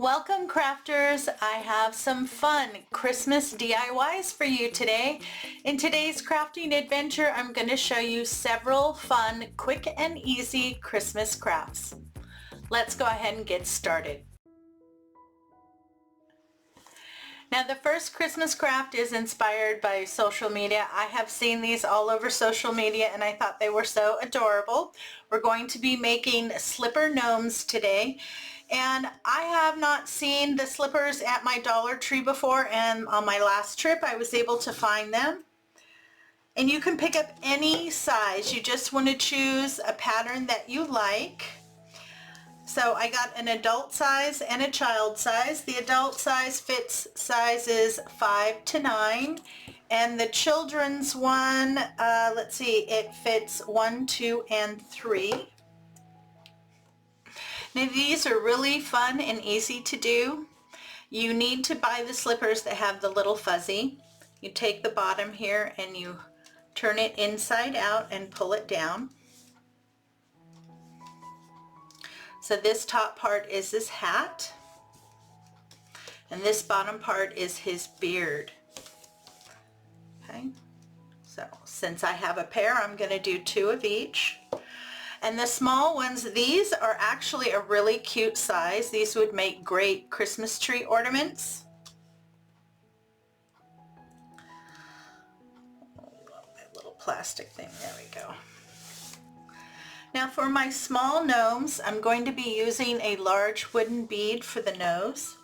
Welcome crafters! I have some fun Christmas DIYs for you today. In today's crafting adventure, I'm going to show you several fun, quick and easy Christmas crafts. Let's go ahead and get started. Now the first Christmas craft is inspired by social media. I have seen these all over social media and I thought they were so adorable. We're going to be making slipper gnomes today. And I have not seen the slippers at my Dollar Tree before, and on my last trip I was able to find them. And you can pick up any size. You just want to choose a pattern that you like. So I got an adult size and a child size. The adult size fits sizes 5 to 9, and the children's one, let's see, it fits 1, 2, and 3. Now these are really fun and easy to do. You need to buy the slippers that have the little fuzzy. You take the bottom here and you turn it inside out and pull it down. So this top part is his hat, and this bottom part is his beard. Okay, so since I have a pair, I'm going to do 2 of each. And the small ones, these are actually a really cute size. These would make great Christmas tree ornaments. Oh, that little plastic thing, there we go. Now for my small gnomes, I'm going to be using a large wooden bead for the nose.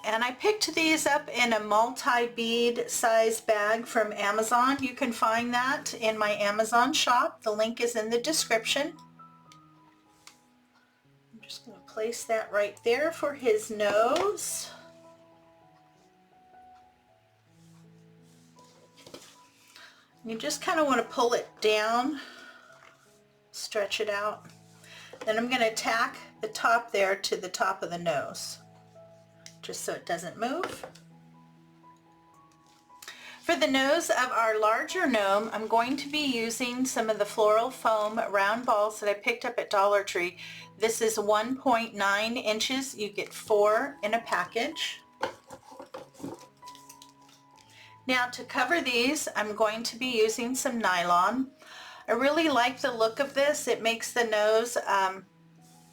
And I picked these up in a multi-bead size bag from Amazon. You can find that in my Amazon shop. The link is in the description. I'm just going to place that right there for his nose. You just kind of want to pull it down, stretch it out. Then I'm going to tack the top there to the top of the nose, just so it doesn't move. For the nose of our larger gnome, I'm going to be using some of the floral foam round balls that I picked up at Dollar Tree. This is 1.9 inches. You get 4 in a package. Now to cover these, I'm going to be using some nylon. I really like the look of this. It makes the nose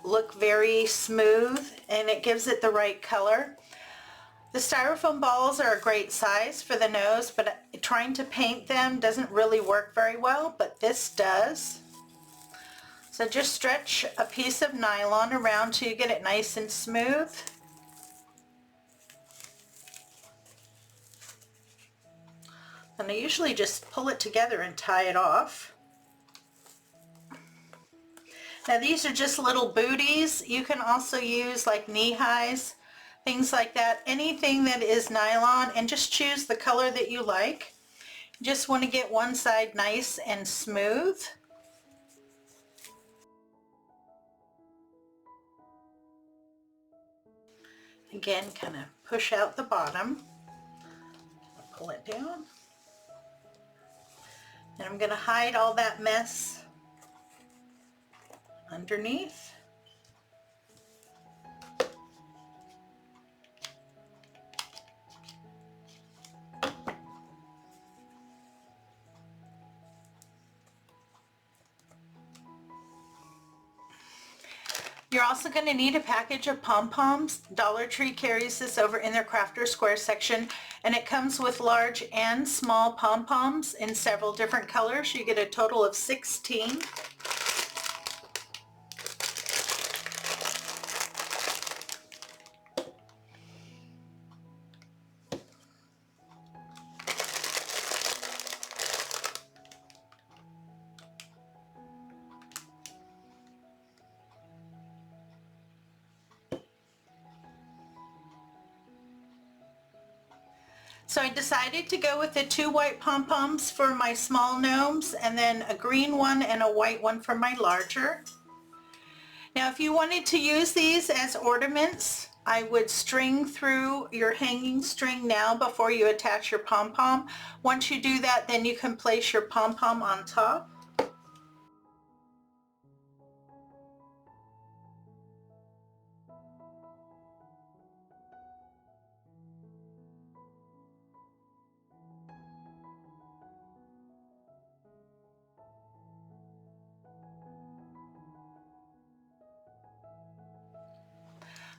look very smooth, and it gives it the right color. The styrofoam balls are a great size for the nose, but trying to paint them doesn't really work very well, but this does. So just stretch a piece of nylon around till you get it nice and smooth. And I usually just pull it together and tie it off. Now these are just little booties. You can also use like knee highs, things like that. Anything that is nylon, and just choose the color that you like. You just want to get one side nice and smooth. Again, kind of push out the bottom. Pull it down. And I'm going to hide all that mess underneath. You're also going to need a package of pom-poms. Dollar Tree carries this over in their Crafter Square section, and it comes with large and small pom-poms in several different colors. You get a total of 16. So I decided to go with the 2 white pom-poms for my small gnomes, and then a green one and a white one for my larger. Now if you wanted to use these as ornaments, I would string through your hanging string now before you attach your pom-pom. Once you do that, then you can place your pom-pom on top.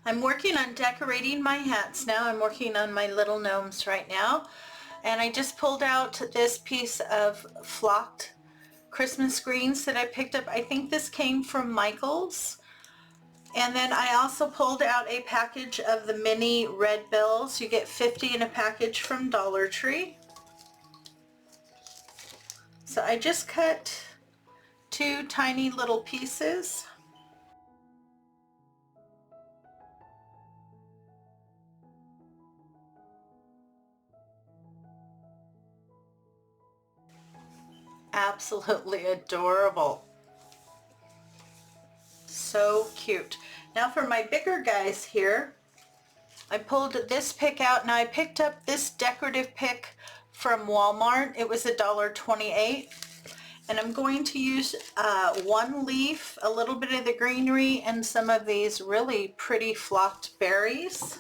I'm working on decorating my hats now. I'm working on my little gnomes right now. And I just pulled out this piece of flocked Christmas greens that I picked up. I think this came from Michael's. And then I also pulled out a package of the mini red bills. You get 50 in a package from Dollar Tree. So I just cut 2 tiny little pieces. Absolutely adorable. So cute. Now for my bigger guys here, I pulled this pick out. Now I picked up this decorative pick from Walmart. It was $1.28. And I'm going to use one leaf, a little bit of the greenery, and some of these really pretty flocked berries.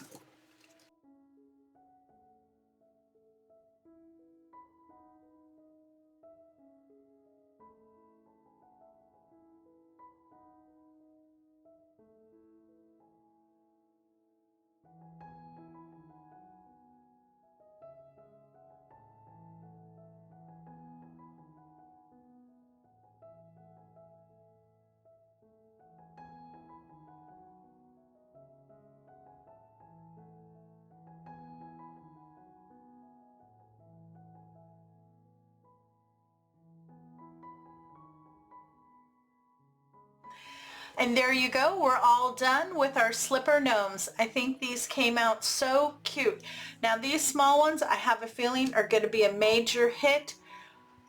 And there you go, we're all done with our slipper gnomes. I think these came out so cute. Now these small ones, I have a feeling, are going to be a major hit.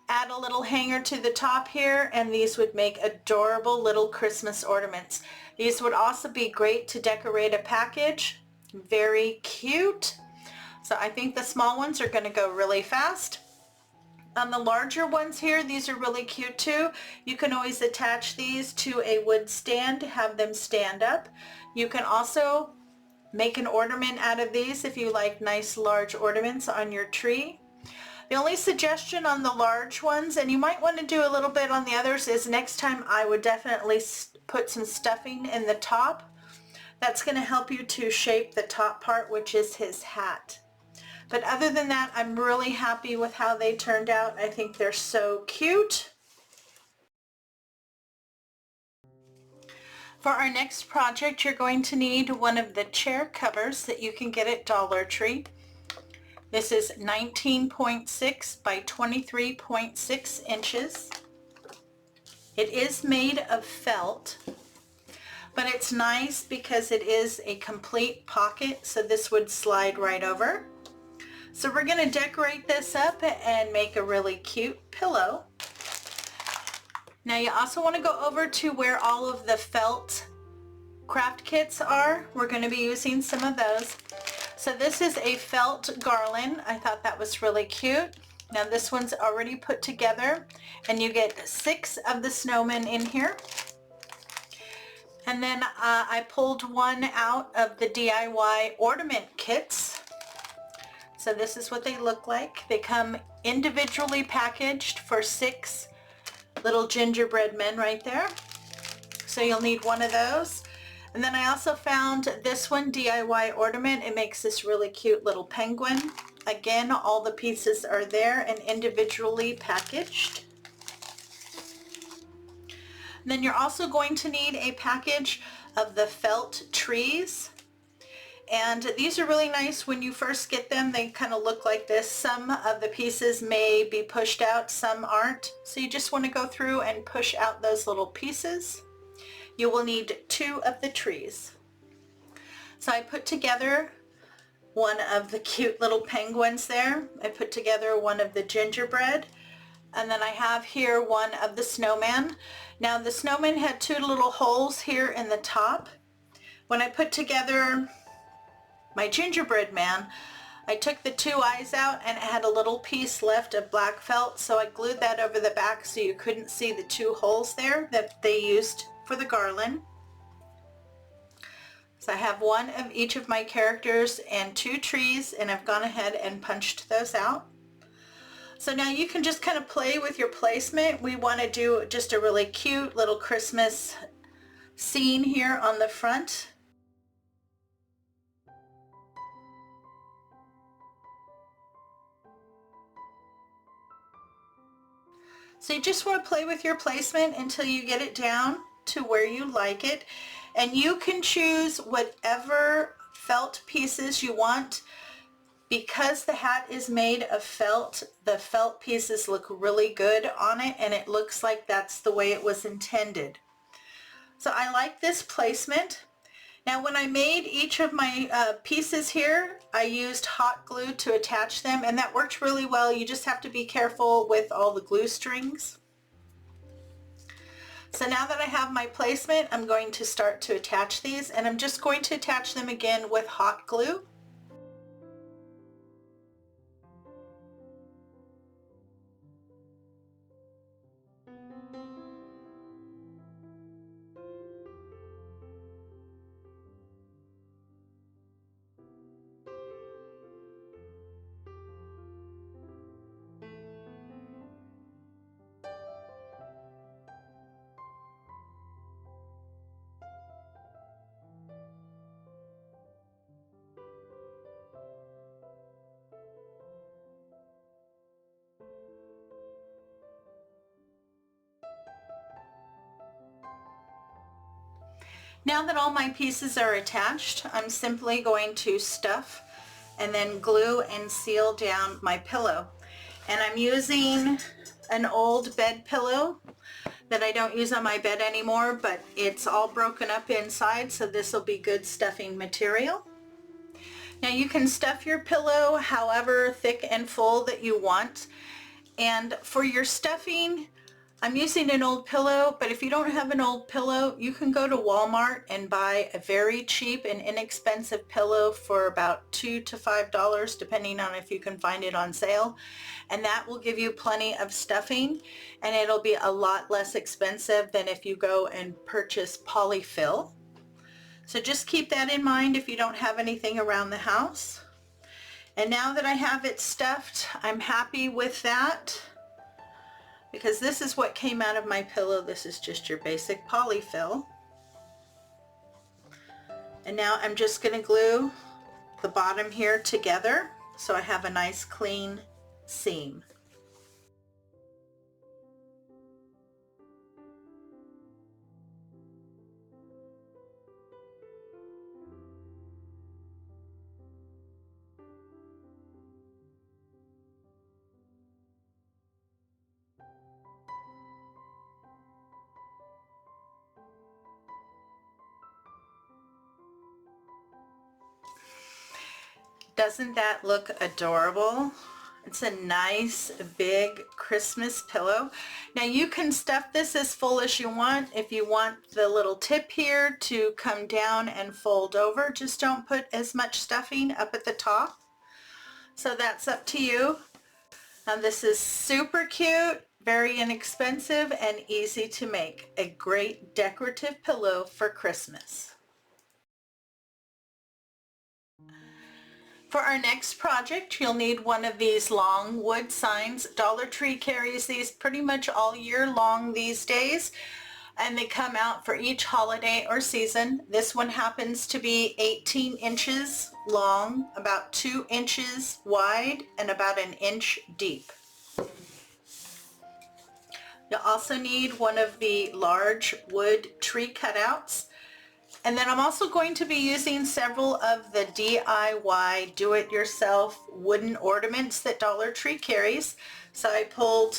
Add a little hanger to the top here, and these would make adorable little Christmas ornaments. These would also be great to decorate a package. Very cute. So I think the small ones are going to go really fast. On the larger ones here, these are really cute too. You can always attach these to a wood stand to have them stand up. You can also make an ornament out of these if you like nice large ornaments on your tree. The only suggestion on the large ones, and you might want to do a little bit on the others, is next time I would definitely put some stuffing in the top. That's going to help you to shape the top part, which is his hat. But other than that, I'm really happy with how they turned out. I think they're so cute. For our next project, you're going to need one of the chair covers that you can get at Dollar Tree. This is 19.6 by 23.6 inches. It is made of felt, but it's nice because it is a complete pocket, so this would slide right over. So we're going to decorate this up and make a really cute pillow. Now you also want to go over to where all of the felt craft kits are. We're going to be using some of those. So this is a felt garland. I thought that was really cute. Now this one's already put together, and you get 6 of the snowmen in here. And then I pulled one out of the DIY ornament kits. So this is what they look like. They come individually packaged for 6 little gingerbread men right there. So you'll need one of those. And then I also found this one, DIY ornament. It makes this really cute little penguin. Again, all the pieces are there and individually packaged. And then you're also going to need a package of the felt trees. And these are really nice. When you first get them, they kind of look like this. Some of the pieces may be pushed out, some aren't. So you just want to go through and push out those little pieces. You will need 2 of the trees. So I put together one of the cute little penguins there. I put together one of the gingerbread. And then I have here one of the snowman. Now the snowman had 2 little holes here in the top. When I put together my gingerbread man, I took the 2 eyes out and it had a little piece left of black felt, so I glued that over the back so you couldn't see the 2 holes there that they used for the garland. So I have one of each of my characters and 2 trees, and I've gone ahead and punched those out. So now you can just kind of play with your placement. We want to do just a really cute little Christmas scene here on the front. So you just want to play with your placement until you get it down to where you like it. And you can choose whatever felt pieces you want. Because the hat is made of felt, the felt pieces look really good on it, and it looks like that's the way it was intended. So I like this placement. Now when I made each of my pieces here, I used hot glue to attach them, and that worked really well. You just have to be careful with all the glue strings. So now that I have my placement, I'm going to start to attach these, and I'm just going to attach them again with hot glue. Now that all my pieces are attached, I'm simply going to stuff and then glue and seal down my pillow. And I'm using an old bed pillow that I don't use on my bed anymore, but it's all broken up inside, so this will be good stuffing material. Now you can stuff your pillow however thick and full that you want. And for your stuffing, I'm using an old pillow, but if you don't have an old pillow, you can go to Walmart and buy a very cheap and inexpensive pillow for about $2 to $5, depending on if you can find it on sale. And that will give you plenty of stuffing, and it'll be a lot less expensive than if you go and purchase polyfill. So just keep that in mind if you don't have anything around the house. And now that I have it stuffed, I'm happy with that, because this is what came out of my pillow. This is just your basic polyfill. And now I'm just going to glue the bottom here together so I have a nice clean seam. Doesn't that look adorable? It's a nice big Christmas pillow. Now you can stuff this as full as you want. If you want the little tip here to come down and fold over, just don't put as much stuffing up at the top. So that's up to you. Now this is super cute, very inexpensive, and easy to make. A great decorative pillow for Christmas. For our next project, you'll need one of these long wood signs. Dollar Tree carries these pretty much all year long these days, and they come out for each holiday or season. This one happens to be 18 inches long, about 2 inches wide, and about 1 inch deep. You'll also need one of the large wood tree cutouts. And then I'm also going to be using several of the DIY do-it-yourself wooden ornaments that Dollar Tree carries. So I pulled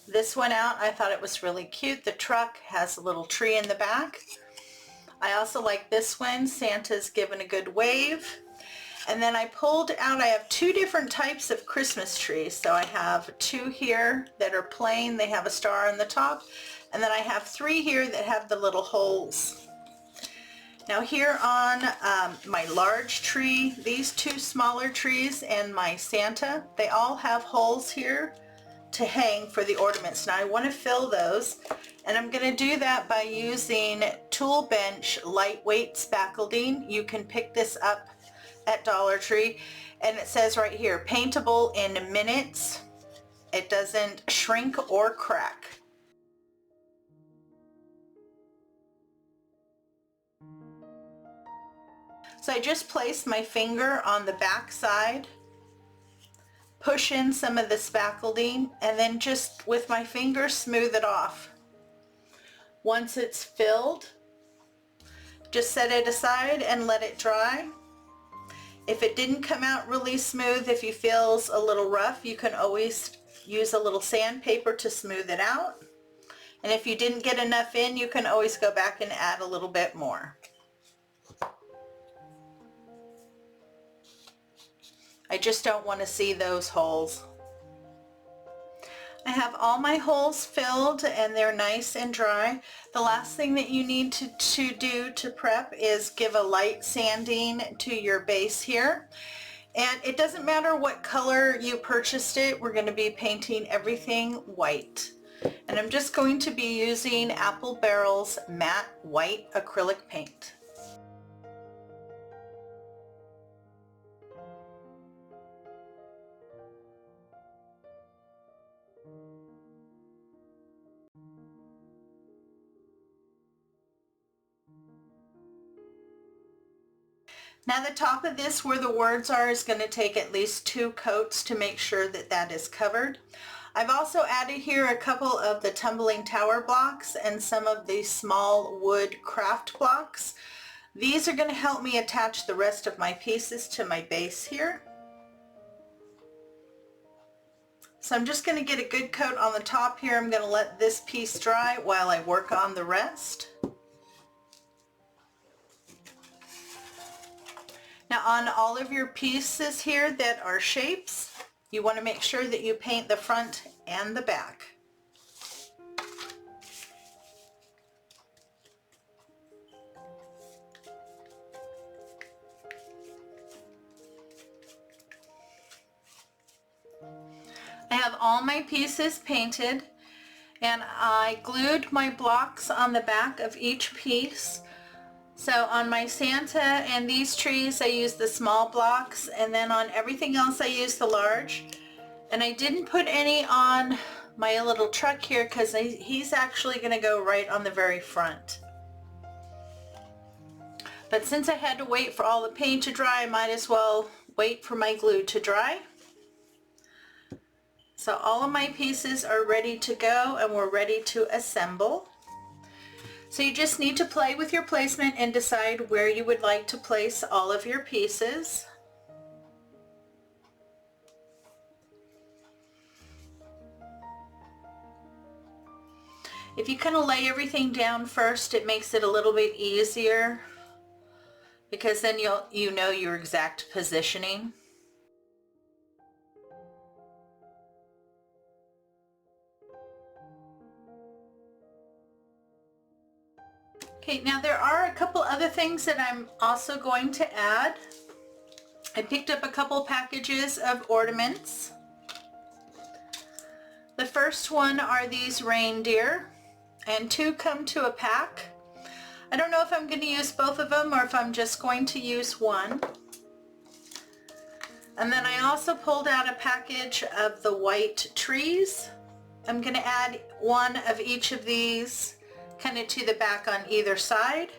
this one out. I thought it was really cute. The truck has a little tree in the back. I also like this one. Santa's given a good wave. And then I pulled out, I have 2 different types of Christmas trees. So I have 2 here that are plain. They have a star on the top. And then I have 3 here that have the little holes. Now here on my large tree, these 2 smaller trees and my Santa, they all have holes here to hang for the ornaments. Now I want to fill those, and I'm going to do that by using Tool Bench lightweight spackling. You can pick this up at Dollar Tree, and it says right here, paintable in minutes. It doesn't shrink or crack. So I just placed my finger on the back side push in some of the spackling and then just with my fingers smooth it off. Once it's filled, just set it aside and let it dry. If it didn't come out really smooth, if you feels a little rough, you can always use a little sandpaper to smooth it out. And if you didn't get enough in, you can always go back and add a little bit more. I just don't want to see those holes. I have all my holes filled and they're nice and dry. The last thing that you need to do to prep is give a light sanding to your base here. And it doesn't matter what color you purchased it, we're going to be painting everything white. And I'm just going to be using Apple Barrel's matte white acrylic paint. Now the top of this where the words are is going to take at least 2 coats to make sure that that is covered. I've also added here a couple of the tumbling tower blocks and some of the small wood craft blocks. These are going to help me attach the rest of my pieces to my base here. So I'm just going to get a good coat on the top here. I'm going to let this piece dry while I work on the rest. Now on all of your pieces here that are shapes, you want to make sure that you paint the front and the back. I have all my pieces painted and I glued my blocks on the back of each piece. So on my Santa and these trees I used the small blocks, and then on everything else I used the large. And I didn't put any on my little truck here because he's actually going to go right on the very front. But since I had to wait for all the paint to dry, I might as well wait for my glue to dry. So all of my pieces are ready to go and we're ready to assemble. So you just need to play with your placement and decide where you would like to place all of your pieces. If you kind of lay everything down first, it makes it a little bit easier because then you know your exact positioning. Okay, now there are a couple other things that I'm also going to add. I picked up a couple packages of ornaments. The first one are these reindeer, and 2 come to a pack. I don't know if I'm going to use both of them or if I'm just going to use one. And then I also pulled out a package of the white trees. I'm going to add one of each of these kind of to the back on either side.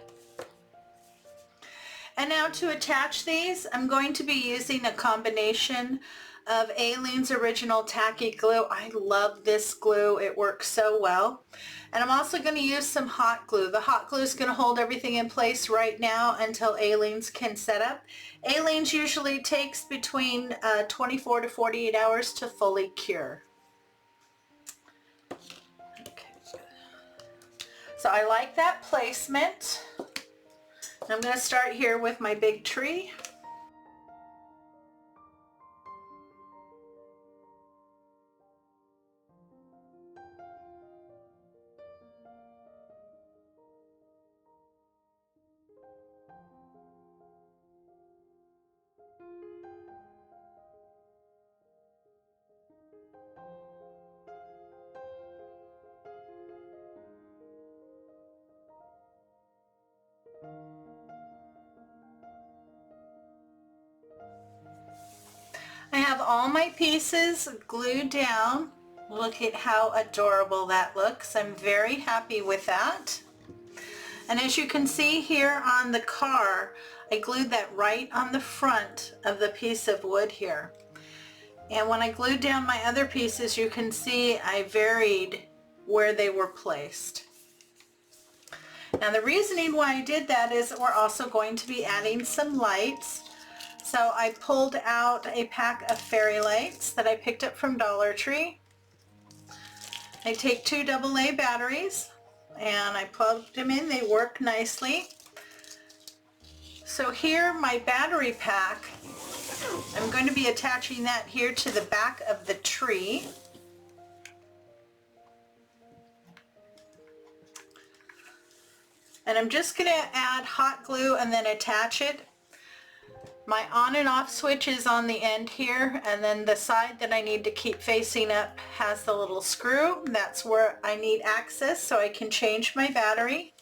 And now to attach these, I'm going to be using a combination of Aleen's original Tacky glue. I love this glue. It works so well. And I'm also going to use some hot glue. The hot glue is going to hold everything in place right now until Aleen's can set up. Aleen's usually takes between 24 to 48 hours to fully cure. So I like that placement. I'm going to start here with my big tree. I have all my pieces glued down. Look at how adorable that looks. I'm very happy with that. And as you can see here on the car, I glued that right on the front of the piece of wood here. And when I glued down my other pieces, you can see I varied where they were placed. Now the reasoning why I did that is we're also going to be adding some lights. So I pulled out a pack of fairy lights that I picked up from Dollar Tree. I take 2 AA batteries and I plugged them in. They work nicely. So here my battery pack, I'm going to be attaching that here to the back of the tree. And I'm just going to add hot glue and then attach it. My on and off switch is on the end here, and then the side that I need to keep facing up has the little screw. That's where I need access so I can change my battery.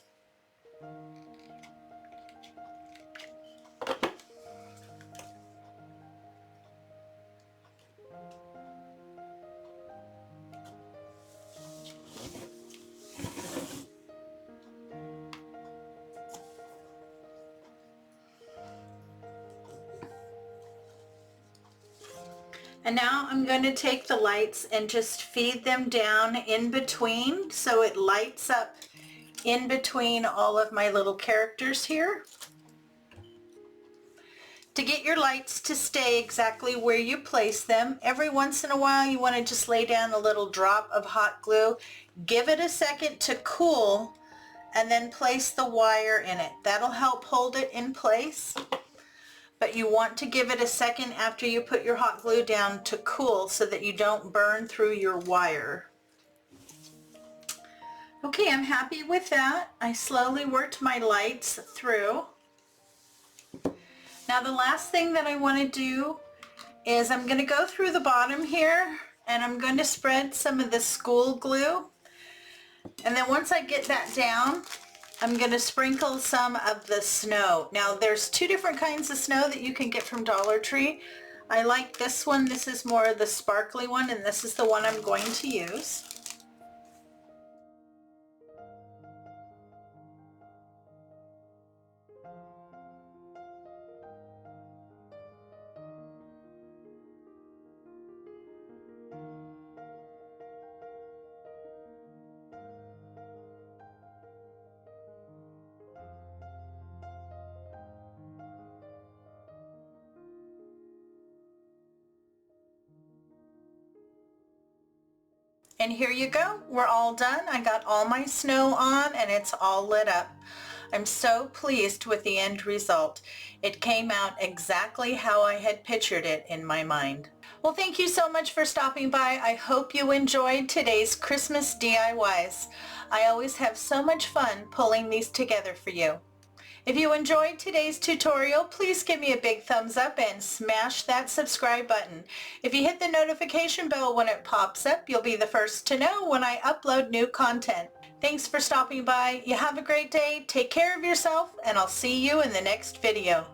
And now I'm going to take the lights and just feed them down in between so it lights up in between all of my little characters here. To get your lights to stay exactly where you place them, every once in a while you want to just lay down a little drop of hot glue. Give it a second to cool and then place the wire in it. That'll help hold it in place. But you want to give it a second after you put your hot glue down to cool so that you don't burn through your wire. Okay, I'm happy with that. I slowly worked my lights through. Now the last thing that I want to do is I'm going to go through the bottom here and I'm going to spread some of the school glue. And then once I get that down, I'm going to sprinkle some of the snow. Now there's 2 different kinds of snow that you can get from Dollar Tree. I like this one. This is more of the sparkly one, and this is the one I'm going to use. And here you go, we're all done. I got all my snow on and it's all lit up. I'm so pleased with the end result. It came out exactly how I had pictured it in my mind. Well, thank you so much for stopping by. I hope you enjoyed today's Christmas DIYs. I always have so much fun pulling these together for you. If you enjoyed today's tutorial, please give me a big thumbs up and smash that subscribe button. If you hit the notification bell when it pops up, you'll be the first to know when I upload new content. Thanks for stopping by. You have a great day. Take care of yourself, and I'll see you in the next video.